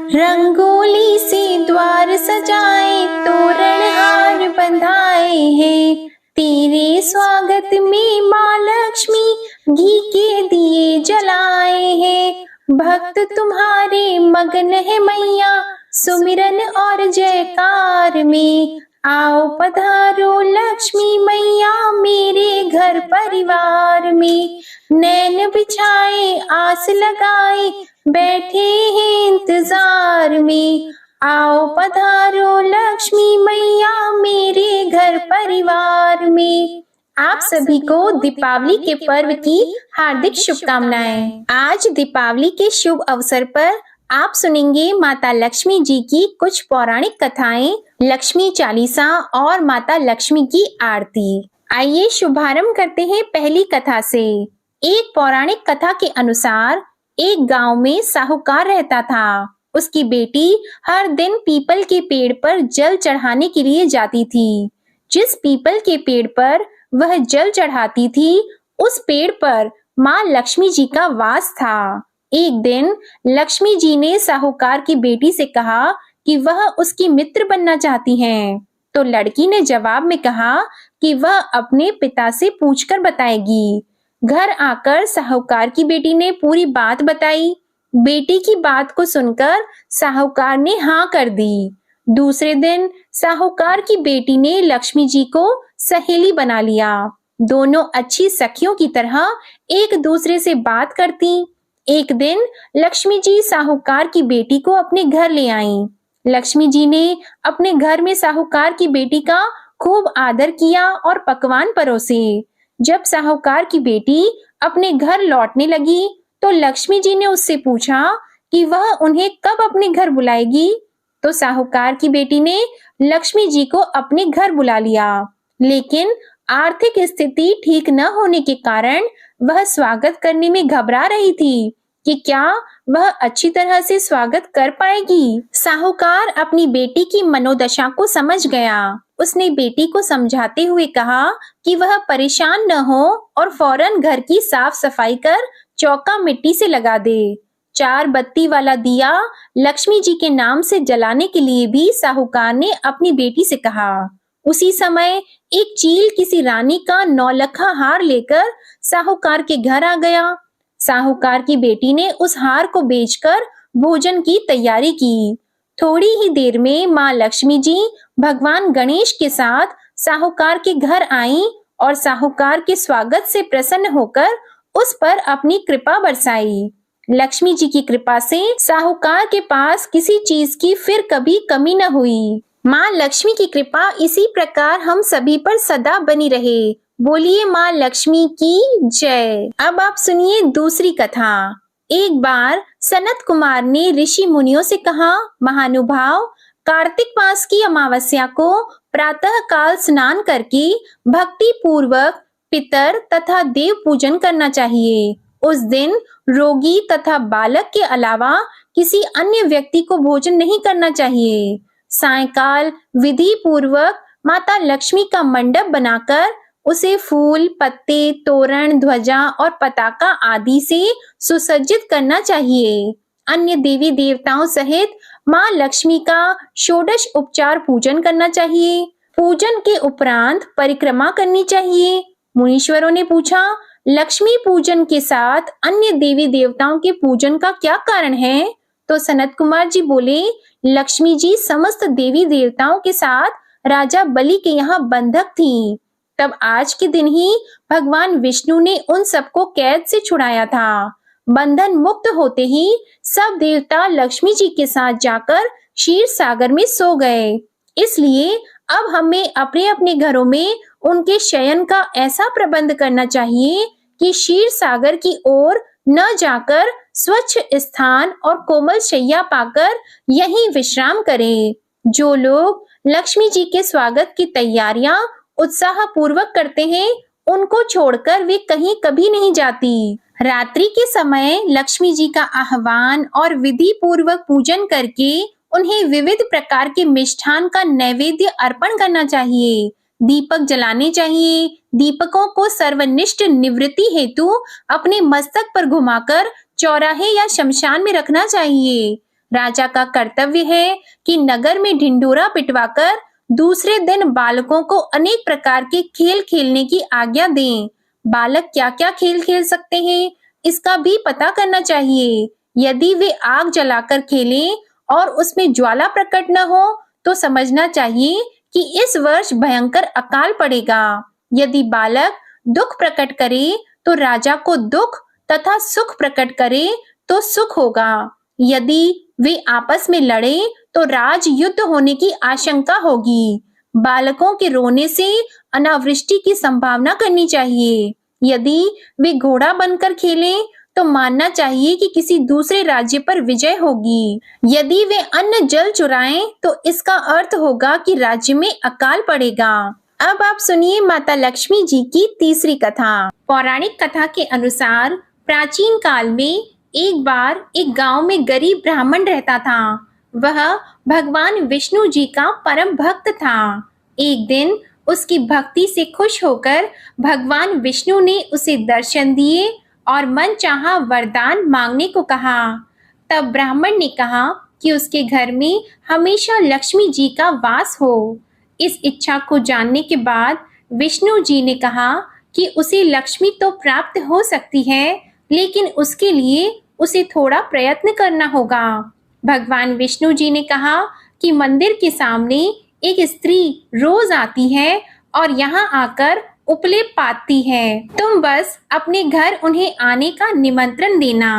रंगोली से द्वार सजाए, तोरण हार बंधाए हैं। तेरे स्वागत में माँ लक्ष्मी घी के दिए जलाए हैं। भक्त तुम्हारे मगन है मैया, सुमिरन और जयकार में। आओ पधारो लक्ष्मी मैया मेरे घर परिवार में। नैन बिछाए आस लगाए, बैठे हैं इंतजार में। आओ पधारो लक्ष्मी मैया मेरे घर परिवार में। आप सभी को दीपावली के पर्व की हार्दिक शुभकामनाएं। आज दीपावली के शुभ अवसर पर आप सुनेंगे माता लक्ष्मी जी की कुछ पौराणिक कथाएं, लक्ष्मी चालीसा और माता लक्ष्मी की आरती। आइए शुभारंभ करते हैं पहली कथा से। एक पौराणिक कथा के अनुसार एक गांव में साहूकार रहता था। उसकी बेटी हर दिन पीपल के पेड़ पर जल चढ़ाने के लिए जाती थी। जिस पीपल के पेड़ पर वह जल चढ़ाती थी, उस पेड़ पर माँ लक्ष्मी जी का वास था। एक दिन लक्ष्मी जी ने साहूकार की बेटी से कहा कि वह उसकी मित्र बनना चाहती हैं। तो लड़की ने जवाब में कहा कि वह अपने पिता से पूछकर बताएगी। घर आकर साहूकार की बेटी ने पूरी बात बताई। बेटी की बात को सुनकर साहूकार ने हाँ कर दी। दूसरे दिन साहूकार की बेटी ने लक्ष्मी जी को सहेली बना लिया। दोनों अच्छी सखियों की तरह एक दूसरे से बात करती। एक दिन लक्ष्मी जी साहूकार की बेटी को अपने घर ले आईं। लक्ष्मी जी ने अपने घर में साहूकार की बेटी का खूब आदर किया और पकवान परोसे। जब साहूकार की बेटी अपने घर लौटने लगी तो लक्ष्मी जी ने उससे पूछा कि वह उन्हें कब अपने घर बुलाएगी। तो साहूकार की बेटी ने लक्ष्मी जी को अपने घर बुला लिया, लेकिन आर्थिक स्थिति ठीक न होने के कारण वह स्वागत करने में घबरा रही थी कि क्या वह अच्छी तरह से स्वागत कर पाएगी। साहूकार अपनी बेटी की मनोदशा को समझ गया। उसने बेटी को समझाते हुए कहा कि वह परेशान न हो और फौरन घर की साफ सफाई कर चौका मिट्टी से लगा दे। 4 बत्ती वाला दिया लक्ष्मी जी के नाम से जलाने के लिए भी साहूकार ने अपनी बेटी से कहा। उसी समय एक चील किसी रानी का 9 लखा हार लेकर साहूकार के घर आ गया। साहूकार की बेटी ने उस हार को बेचकर भोजन की तैयारी की। थोड़ी ही देर में माँ लक्ष्मी जी भगवान गणेश के साथ साहूकार के घर आईं और साहूकार के स्वागत से प्रसन्न होकर उस पर अपनी कृपा बरसाई। लक्ष्मी जी की कृपा से साहूकार के पास किसी चीज की फिर कभी कमी न हुई। माँ लक्ष्मी की कृपा इसी प्रकार हम सभी पर सदा बनी रहे। बोलिए माँ लक्ष्मी की जय। अब आप सुनिए दूसरी कथा। एक बार सनत कुमार ने ऋषि मुनियों से कहा, महानुभाव, कार्तिक मास की अमावस्या को प्रातः काल स्नान करके भक्ति पूर्वक पितर तथा देव पूजन करना चाहिए। उस दिन रोगी तथा बालक के अलावा किसी अन्य व्यक्ति को भोजन नहीं करना चाहिए। सायंकाल विधि पूर्वक माता लक्ष्मी का मंडप बनाकर उसे फूल, पत्ते, तोरण, ध्वजा और पताका आदि से सुसज्जित करना चाहिए। अन्य देवी देवताओं सहित माँ लक्ष्मी का षोडश उपचार पूजन करना चाहिए। पूजन के उपरांत परिक्रमा करनी चाहिए। मुनीश्वरों ने पूछा, लक्ष्मी पूजन के साथ अन्य देवी देवताओं के पूजन का क्या कारण है? तो सनत कुमार जी बोले, लक्ष्मी जी समस्त देवी देवताओं के साथ राजा बलि के यहाँ बंधक थीं। तब आज के दिन ही भगवान विष्णु ने उन सबको कैद से छुड़ाया था। बंधन मुक्त होते ही सब देवता लक्ष्मी जी के साथ जाकर क्षीर सागर में सो गए। इसलिए अब हमें अपने अपने घरों में उनके शयन का ऐसा प्रबंध करना चाहिए कि क्षीर सागर की ओर न जाकर स्वच्छ स्थान और कोमल शैया पाकर यहीं विश्राम करें। जो लोग लक्ष्मी जी के स्वागत की तैयारियां उत्साह पूर्वक करते हैं, उनको छोड़कर वे कहीं कभी नहीं जाती। रात्रि के समय लक्ष्मी जी का आह्वान और विधि पूर्वक पूजन करके उन्हें विविध प्रकार के मिष्ठान का नैवेद्य अर्पण करना चाहिए। दीपक जलाने चाहिए। दीपकों को सर्वनिष्ठ निवृत्ति हेतु अपने मस्तक पर घुमाकर चौराहे या शमशान में रखना चाहिए। राजा का कर्तव्य है कि नगर में ढिंढोरा पिटवाकर दूसरे दिन बालकों को अनेक प्रकार के खेल खेलने की आज्ञा दें। बालक क्या-क्या खेल खेल सकते हैं, इसका भी पता करना चाहिए। यदि वे आग जलाकर खेलें और उसमें ज्वाला प्रकट न हो, तो समझना चाहिए कि इस वर्ष भयंकर अकाल पड़ेगा। यदि बालक दुख प्रकट करे, तो राजा को दुख तथा सुख प्रकट करे तो सुख होगा। यदि वे आपस में लड़े, तो राज युद्ध होने की आशंका होगी। बालकों के रोने से अनावृष्टि की संभावना करनी चाहिए। यदि वे घोड़ा बनकर खेलें, तो मानना चाहिए कि किसी दूसरे राज्य पर विजय होगी। यदि वे अन्न जल चुराएं, तो इसका अर्थ होगा कि राज्य में अकाल पड़ेगा। अब आप सुनिए माता लक्ष्मी जी की तीसरी कथा। पौराणिक कथा के अनुसार प्राचीन काल में एक बार एक गांव में गरीब ब्राह्मण रहता था। वह भगवान विष्णु जी का परम भक्त था। एक दिन उसकी भक्ति से खुश होकर भगवान विष्णु ने उसे दर्शन दिए और मनचाहा वरदान मांगने को कहा। तब ब्राह्मण ने कहा कि उसके घर में हमेशा लक्ष्मी जी का वास हो। इस इच्छा को जानने के बाद विष्णु जी ने कहा कि उसे लक्ष्मी तो प्राप्त हो सकती है, लेकिन उसके लिए उसे थोड़ा प्रयत्न करना होगा। भगवान विष्णु जी ने कहा कि मंदिर के सामने एक स्त्री रोज आती है और यहाँ आकर उपले पाती है। तुम बस अपने घर उन्हें आने का निमंत्रण देना।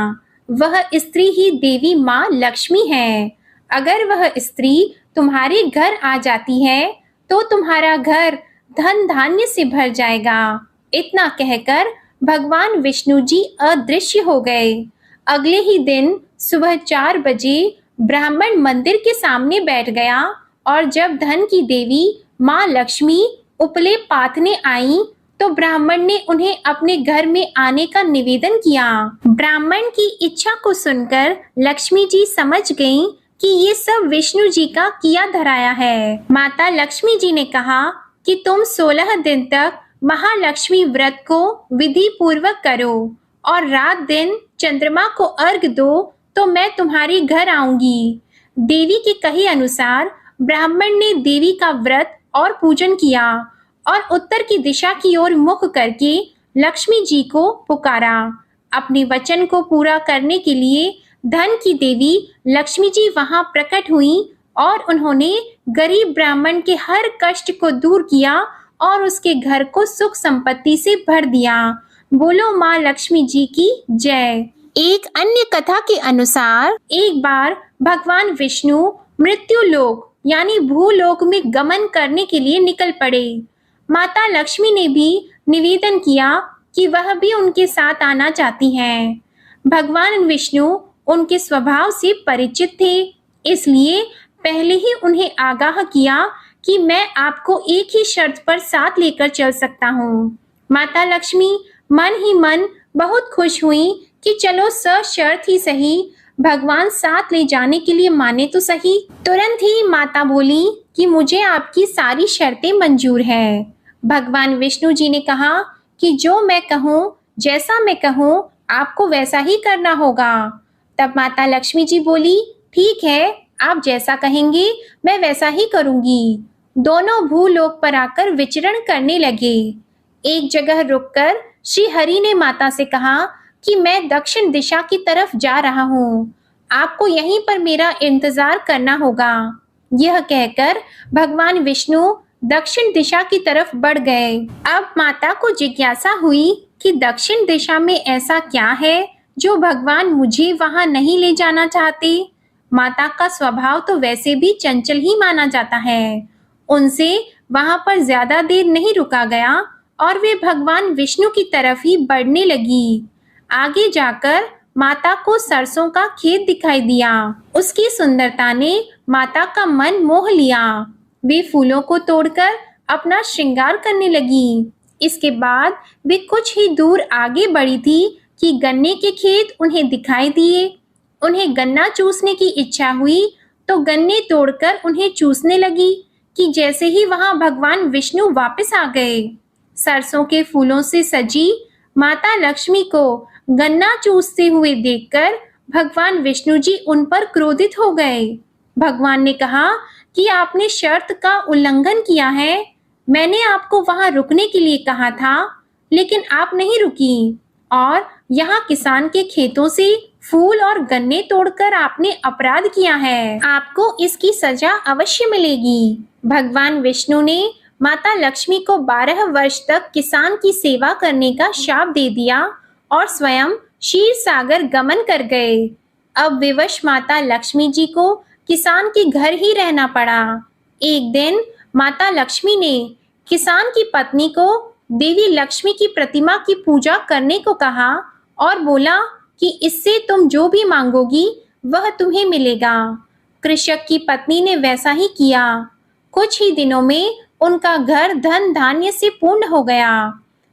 वह स्त्री ही देवी माँ लक्ष्मी है। अगर वह स्त्री तुम्हारे घर आ जाती है, तो तुम्हारा घर धन धान्य से भर जाएगा। इतना कहकर भगवान विष्णु जी अदृश्य हो गए। अगले ही दिन सुबह 4 बजे ब्राह्मण मंदिर के सामने बैठ गया और जब धन की देवी माँ लक्ष्मी उपले पाथने आई, तो ब्राह्मण ने उन्हें अपने घर में आने का निवेदन किया। ब्राह्मण की इच्छा को सुनकर लक्ष्मी जी समझ गईं कि ये सब विष्णु जी का किया धराया है। माता लक्ष्मी जी ने कहा कि तुम 16 दिन तक महालक्ष्मी व्रत को विधि पूर्वक करो और रात दिन चंद्रमा को अर्घ दो, तो मैं तुम्हारे घर आऊंगी। देवी के कहे अनुसार ब्राह्मण ने देवी का व्रत और पूजन किया और उत्तर की दिशा की ओर मुख करके लक्ष्मी जी को पुकारा। अपने वचन को पूरा करने के लिए धन की देवी लक्ष्मी जी वहां प्रकट हुई और उन्होंने गरीब ब्राह्मण के हर कष्ट को दूर किया और उसके घर को सुख संपत्ति से भर दिया। बोलो माँ लक्ष्मी जी की जय। एक अन्य कथा के अनुसार एक बार भगवान विष्णु मृत्यु लोक यानी भूलोक में गमन करने के लिए निकल पड़े। माता लक्ष्मी ने भी निवेदन किया कि वह भी उनके साथ आना चाहती हैं। भगवान विष्णु उनके स्वभाव से परिचित थे, इसलिए पहले ही उन्हें आगाह किया कि मैं आपको एक ही शर्त पर साथ लेकर चल सकता हूँ। माता लक्ष्मी मन ही मन बहुत खुश हुई कि चलो सशर्त ही सही, भगवान साथ ले जाने के लिए माने तो सही। तुरंत ही माता बोली कि मुझे आपकी सारी शर्तें मंजूर है। भगवान विष्णु जी ने कहा कि जो मैं कहूँ, जैसा मैं कहूँ, आपको वैसा ही करना होगा। तब माता लक्ष्मी जी बोली, ठीक है, आप जैसा कहेंगे मैं वैसा ही करूंगी। दोनों भूलोक पर आकर विचरण करने लगे। एक जगह रुककर श्री हरि ने माता से कहा कि मैं दक्षिण दिशा की तरफ जा रहा हूँ, आपको यहीं पर मेरा इंतजार करना होगा। यह कहकर भगवान विष्णु दक्षिण दिशा की तरफ बढ़ गए। अब माता को जिज्ञासा हुई कि दक्षिण दिशा में ऐसा क्या है जो भगवान मुझे वहां नहीं ले जाना चाहते। माता का स्वभाव तो वैसे भी चंचल ही माना जाता है। उनसे वहां पर ज्यादा देर नहीं रुका गया और वे भगवान विष्णु की तरफ ही बढ़ने लगी। आगे जाकर माता को सरसों का खेत दिखाई दिया। उसकी सुंदरता ने माता का मन मोह लिया। वे फूलों को तोड़कर अपना श्रृंगार करने लगी। इसके बाद वे कुछ ही दूर आगे बढ़ी थी कि गन्ने के खेत उन्हें दिखाई दिए। उन्हें गन्ना चूसने की इच्छा हुई तो गन्ने तोड़कर उन्हें चूसने लगी कि जैसे ही वहां भगवान विष्णु वापस आ गए। सरसों के फूलों से सजी माता लक्ष्मी को गन्ना चूसते हुए देखकर भगवान विष्णु जी उन पर क्रोधित हो गए। भगवान ने कहा कि आपने शर्त का उल्लंघन किया है। मैंने आपको वहां रुकने के लिए कहा था, लेकिन आप नहीं रुकी और यहाँ किसान के खेतों से फूल और गन्ने तोड़कर आपने अपराध किया है। आपको इसकी सजा अवश्य मिलेगी। भगवान विष्णु ने माता लक्ष्मी को 12 वर्ष तक किसान की सेवा करने का शाप दे दिया और स्वयं क्षीर सागर गमन कर गए। अब विवश माता लक्ष्मी जी को किसान के घर ही रहना पड़ा। एक दिन माता लक्ष्मी ने किसान की पत्नी को देवी लक्ष्मी की प्रतिमा की पूजा करने को कहा और बोला कि इससे तुम जो भी मांगोगी वह तुम्हें मिलेगा। कृषक की पत्नी ने वैसा ही किया। कुछ ही दिनों में उनका घर धन धान्य से पूर्ण हो गया।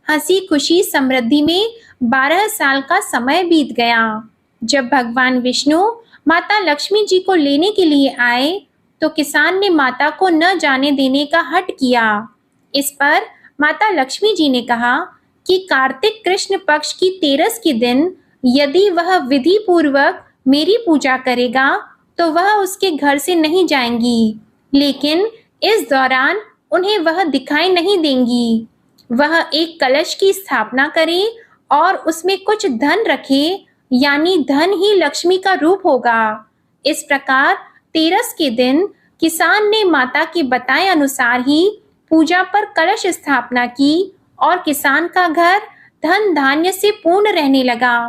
हंसी खुशी समृद्धि में 12 साल का समय बीत गया। जब भगवान विष्णु माता लक्ष्मी जी को लेने के लिए आए तो किसान ने माता को न जाने देने का हठ किया। इस पर माता लक्ष्मी जी ने कहा कि कार्तिक कृष्ण पक्ष की तेरस के दिन यदि वह विधि पूर्वक मेरी पूजा करेगा तो वह उसके घर से नहीं जाएंगी, लेकिन इस दौरान उन्हें वह दिखाई नहीं देंगी। वह एक कलश की स्थापना करे और उसमें कुछ धन रखे, यानी धन ही लक्ष्मी का रूप होगा। इस प्रकार तेरस के दिन किसान ने माता के बताए अनुसार ही पूजा पर कलश स्थापना की और किसान का घर धन धान्य से पूर्ण रहने लगा।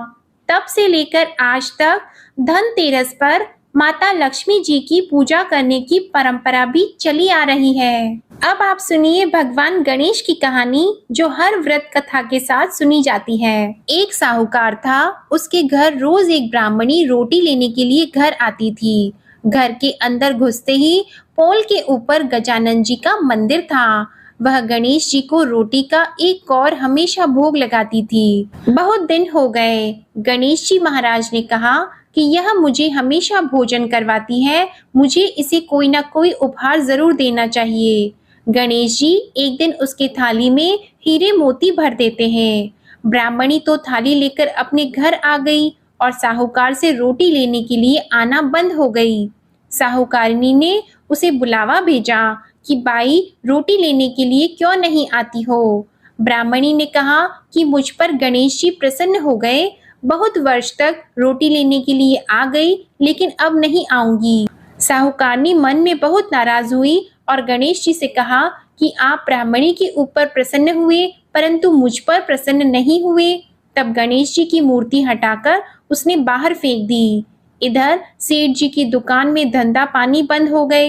तब से लेकर आज तक धनतेरस पर माता लक्ष्मी जी की पूजा करने की परंपरा भी चली आ रही है। अब आप सुनिए भगवान गणेश की कहानी, जो हर व्रत कथा के साथ सुनी जाती है। एक साहूकार था, उसके घर रोज एक ब्राह्मणी रोटी लेने के लिए घर आती थी। घर के अंदर घुसते ही पोल के ऊपर गजानन जी का मंदिर था। वह गणेश जी को रोटी का एक कौर हमेशा भोग लगाती थी। बहुत दिन हो गए। गणेश जी महाराज ने कहा कि यह मुझे हमेशा भोजन करवाती है, मुझे इसे कोई ना कोई उपहार जरूर देना चाहिए। गणेश जी एक दिन उसके थाली में हीरे मोती भर देते हैं। ब्राह्मणी तो थाली लेकर अपने घर आ गई और साहूकार से रोटी लेने के लिए आना बंद हो गई। साहूकारनी ने उसे बुलावा भेजा कि बाई रोटी लेने के लिए क्यों नहीं आती हो। ब्राह्मणी ने कहा कि मुझ पर गणेश जी प्रसन्न हो गए, बहुत वर्ष तक रोटी लेने के लिए आ गई, लेकिन अब नहीं आऊंगी। साहूकारनी मन में बहुत नाराज हुई और गणेश जी से कहा कि आप ब्राह्मणी के ऊपर प्रसन्न हुए परंतु मुझ पर प्रसन्न नहीं हुए। तब गणेश जी की मूर्ति हटाकर उसने बाहर फेंक दी। इधर सेठ जी की दुकान में धंधा पानी बंद हो गए।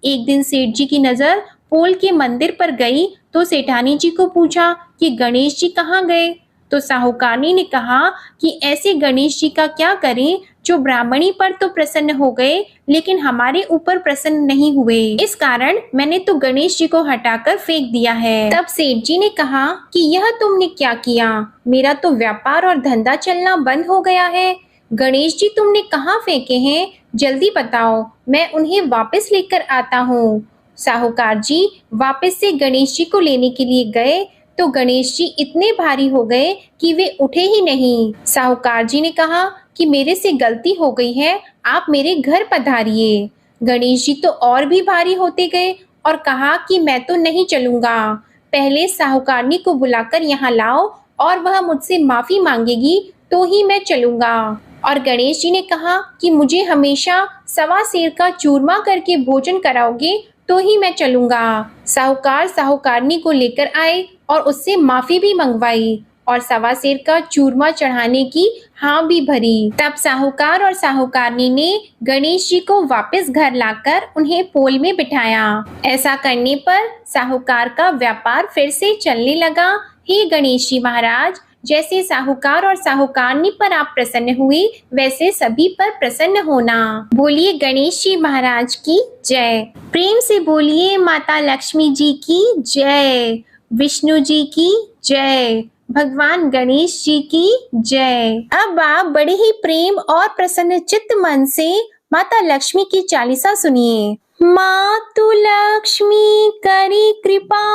एक दिन सेठ जी की नजर पोल के मंदिर पर गई तो सेठानी जी को पूछा कि गणेश जी कहाँ गए। तो साहूकारनी ने कहा कि ऐसे गणेश जी का क्या करें जो ब्राह्मणी पर तो प्रसन्न हो गए लेकिन हमारे ऊपर प्रसन्न नहीं हुए। इस कारण मैंने तो गणेश जी को हटाकर फेंक दिया है। तब सेठ जी ने कहा कि यह तुमने क्या किया, मेरा तो व्यापार और धंधा चलना बंद हो गया है। गणेश जी तुमने कहाँ फेंके हैं, जल्दी बताओ, मैं उन्हें वापस लेकर आता हूँ। साहूकार जी वापस से गणेश जी को लेने के लिए गए तो गणेश जी इतने भारी हो गए कि वे उठे ही नहीं। साहूकार जी ने कहा कि मेरे से गलती हो गई है, आप मेरे घर पधारिए। गणेश जी तो और भी भारी होते गए और कहा कि मैं तो नहीं चलूंगा, पहले साहूकारनी को बुलाकर यहाँ लाओ और वह मुझसे माफी मांगेगी तो ही मैं चलूंगा। और गणेश जी ने कहा कि मुझे हमेशा सवा सेर का चूरमा करके भोजन कराओगे तो ही मैं चलूंगा। साहूकार साहूकारनी को लेकर आए और उससे माफी भी मंगवाई और सवा सेर का चूरमा चढ़ाने की हाँ भी भरी। तब साहूकार और साहूकारनी ने गणेश जी को वापस घर लाकर उन्हें पोल में बिठाया। ऐसा करने पर साहूकार का व्यापार फिर से चलने लगा। हे गणेश जी महाराज, जैसे साहूकार और साहूकारनी पर आप प्रसन्न हुए वैसे सभी पर प्रसन्न होना। बोलिए गणेश जी महाराज की जय। प्रेम से बोलिए माता लक्ष्मी जी की जय, विष्णु जी की जय, भगवान गणेश जी की जय। अब आप बड़े ही प्रेम और प्रसन्न चित्त मन से माता लक्ष्मी की चालीसा सुनिए। मातु लक्ष्मी करी कृपा,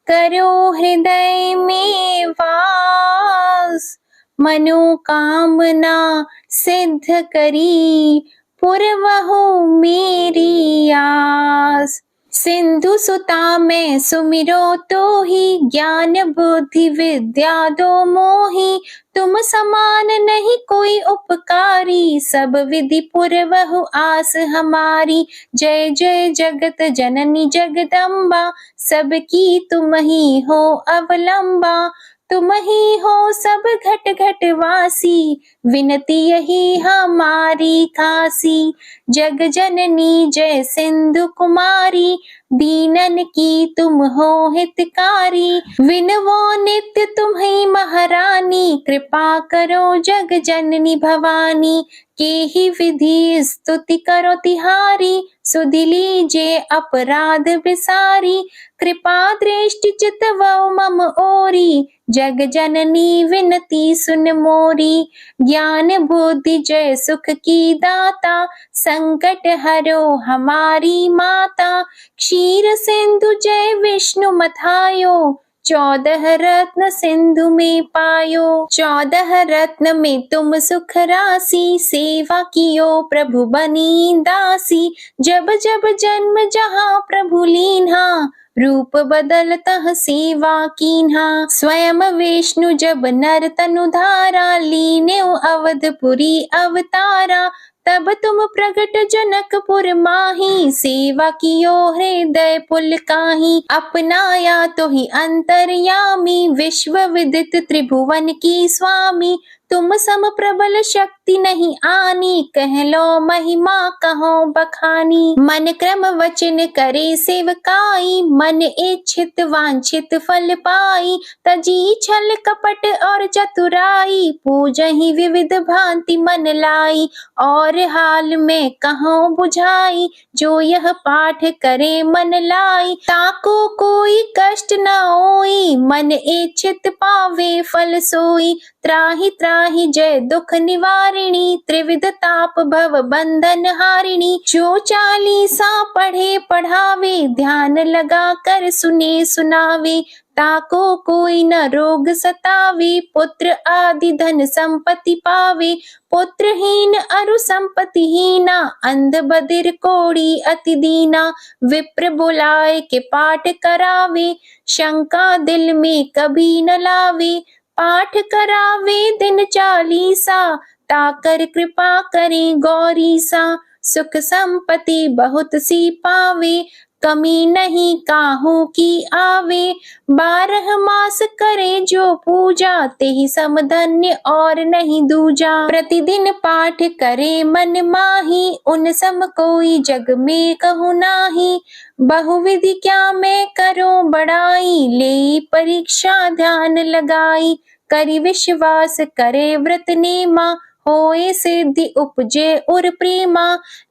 करो हृदय में वास, मनोकामना सिद्ध करी, पुरवहु मेरी आस। सिंधु सुता मैं सुमिरो तो ही, ज्ञान बुद्धि विद्या दो मोही। तुम समान नहीं कोई उपकारी, सब विधि पुरवहु आस हमारी। जय जय जगत जननी जगदम्बा, सबकी तुम ही हो अवलंबा। तुम ही हो सब घट घट वासी, विनती यही हमारी खासी। जग जननी जय सिंधु कुमारी, दीनन की तुम हो हितकारी। विनवो नित्य तुम्हीं महारानी, कृपा करो जग जननी भवानी। के ही विधि स्तुति करो तिहारी, सुधि लीजे अपराध विसारी। कृपा दृष्टि चितवो मम ओरी, जग जननी विनती सुन मोरी। ज्ञान बुद्धि जय सुख की दाता, संकट हरो हमारी माता। क्षीर सिंधु जय विष्णु मथायो, 14 रत्न सिंधु में पायो। 14 रत्न में तुम सुख राशि, सेवा कियो प्रभु बनी दासी। जब जब जन्म जहाँ प्रभु लीन्हा, रूप बदलतः सेवा कीन्हा। स्वयं विष्णु जब नर तनु धारा, लीन्यो अवधपुरी अवतारा। तब तुम प्रगट जनकपुर माही, सेवा कियो हृदय पुलकाही। अपनाया तो ही अंतर्यामी, विश्व विदित त्रिभुवन की स्वामी। तुम सम प्रबल शक्ति नहीं आनी, कह लो महिमा कहो बखानी। मन क्रम वचन करे सेवकाई, मन इच्छित वांछित फल पाई। तजी छल कपट और चतुराई, पूजहि विविध भांति मन लाई। और हाल में कहो बुझाई, जो यह पाठ करे मन लाई। ताको कोई कष्ट न होई, मन इच्छित पावे फल सोई। त्राहि त्राहि जय दुख निवारिणी, त्रिविध ताप भव बंधन हारिणी। जो चालीसा पढ़े पढ़ावे, ध्यान लगा कर सुने सुनावे। ताको कोई न रोग सतावे, पुत्र आदि धन संपत्ति पावे। पुत्रहीन अरु संपत्तिहीना, अंध बधिर कोढ़ी अति दीना। विप्र बुलाए के पाठ करावे, शंका दिल में कभी न लावे। पाठ करावे दिन चालीसा, ताकर कृपा करे गौरीसा। सुख संपत्ति बहुत सी पावे, कमी नहीं काहू की आवे। 12 मास करे जो पूजा, तेहि सम धन्य और नहीं दूजा। प्रतिदिन पाठ करे मन माही, उन सम कोई जग में कहु नाही। बहुविधि क्या मैं करूं बड़ाई, ले परीक्षा ध्यान लगाई। करि विश्वास करे व्रत नेमा, होए सिद्धि उपजे उर प्रेमा।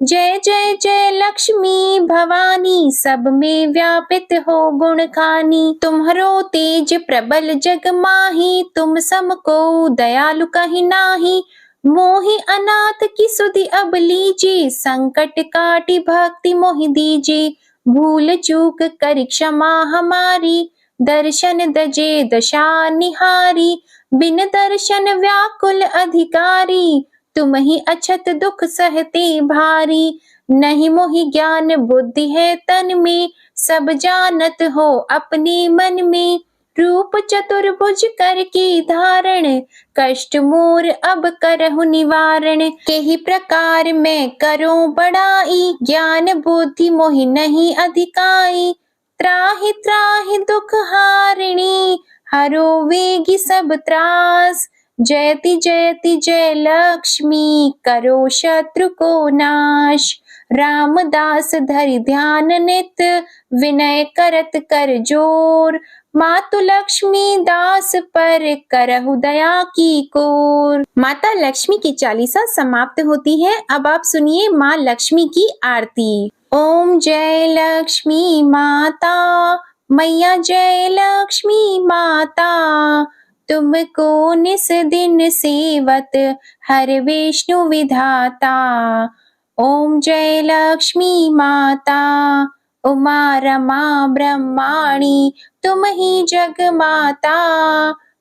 जय जय जय लक्ष्मी भवानी, सब में व्यापित हो गुण खानी। तुम्हरो तेज प्रबल जग माही, तुम सम को दयालु कहि नाही। मोहि अनाथ की सुधि अब लीजे, संकट काटी भक्ति मोहि दीजे। भूल चूक कर क्षमा हमारी, दर्शन दजे दशा निहारी। बिन दर्शन व्याकुल अधिकारी, तुम ही अछत दुख सहते भारी। नहीं मोहि ज्ञान बुद्धि है तन में, सब जानत हो अपने मन में। रूप चतुर्भुज कर के धारण, कष्ट मोर अब करहु निवारण। केहि प्रकार मैं करूं बड़ाई, ज्ञान बुद्धि मोहि नहीं अधिकाई। त्राहि त्राहि दुख हारिणी, हरो वेगी सब त्रास। जयति जयति जय लक्ष्मी, करो शत्रु को नाश। रामदास धरि ध्यान नित, विनय करत कर जोर। मातु लक्ष्मी दास पर करहु दया की कोर। माता लक्ष्मी की चालीसा समाप्त होती है। अब आप सुनिए माँ लक्ष्मी की आरती। ओम जय लक्ष्मी माता, मैया जय लक्ष्मी माता। तुमको निस दिन सेवत, हर विष्णु विधाता। ओम जय लक्ष्मी माता, उमा रमा ब्रह्माणी, तुम ही जग माता।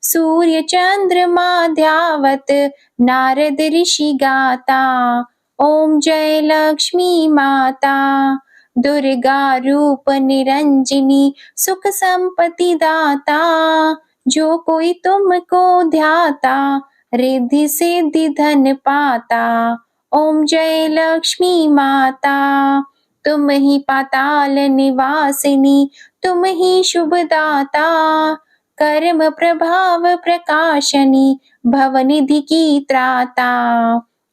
सूर्य चंद्रमा ध्यावत नारद ऋषि गाता। ओम जय लक्ष्मी माता। दुर्गा रूप निरंजनी सुख संपत्ति दाता। जो कोई तुमको ध्याता रिद्धि सिद्धि धन पाता। ओम जय लक्ष्मी माता। तुम ही पाताल निवासिनी तुम ही शुभ दाता। कर्म प्रभाव प्रकाशनी भवनिधि की त्राता।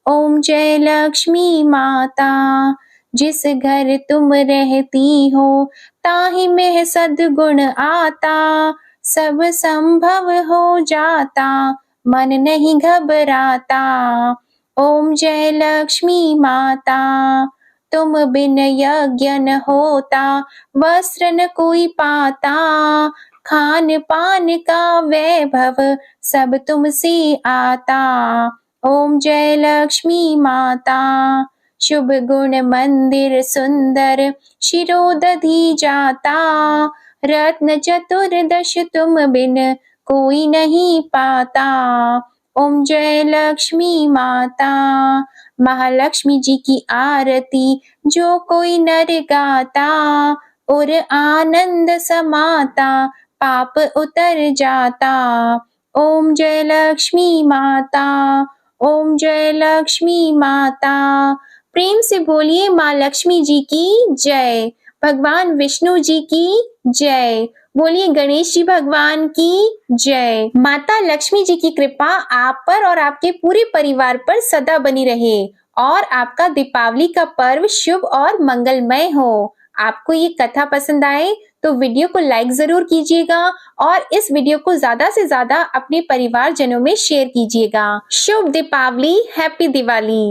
ओम जय लक्ष्मी माता। जिस घर तुम रहती हो ताहि में सद्गुण आता। सब संभव हो जाता मन नहीं घबराता। ओम जय लक्ष्मी माता। तुम बिन यज्ञ न होता वस्त्र न कोई पाता। खान पान का वैभव सब तुमसे आता। ओम जय लक्ष्मी माता। शुभ गुण मंदिर सुंदर शिरोदधि जाता। रत्न चतुर्दश तुम बिन कोई नहीं पाता। ओम जय लक्ष्मी माता। महालक्ष्मी जी की आरती जो कोई नर गाता। और आनंद समाता पाप उतर जाता। ओम जय लक्ष्मी माता। ओम जय लक्ष्मी माता। प्रेम से बोलिए माँ लक्ष्मी जी की जय। भगवान विष्णु जी की जय। बोलिए गणेश जी भगवान की जय। माता लक्ष्मी जी की कृपा आप पर और आपके पूरे परिवार पर सदा बनी रहे और आपका दीपावली का पर्व शुभ और मंगलमय हो। आपको ये कथा पसंद आए तो वीडियो को लाइक जरूर कीजिएगा और इस वीडियो को ज्यादा से ज्यादा अपने परिवारजनों में शेयर कीजिएगा। शुभ दीपावली, हैप्पी दिवाली।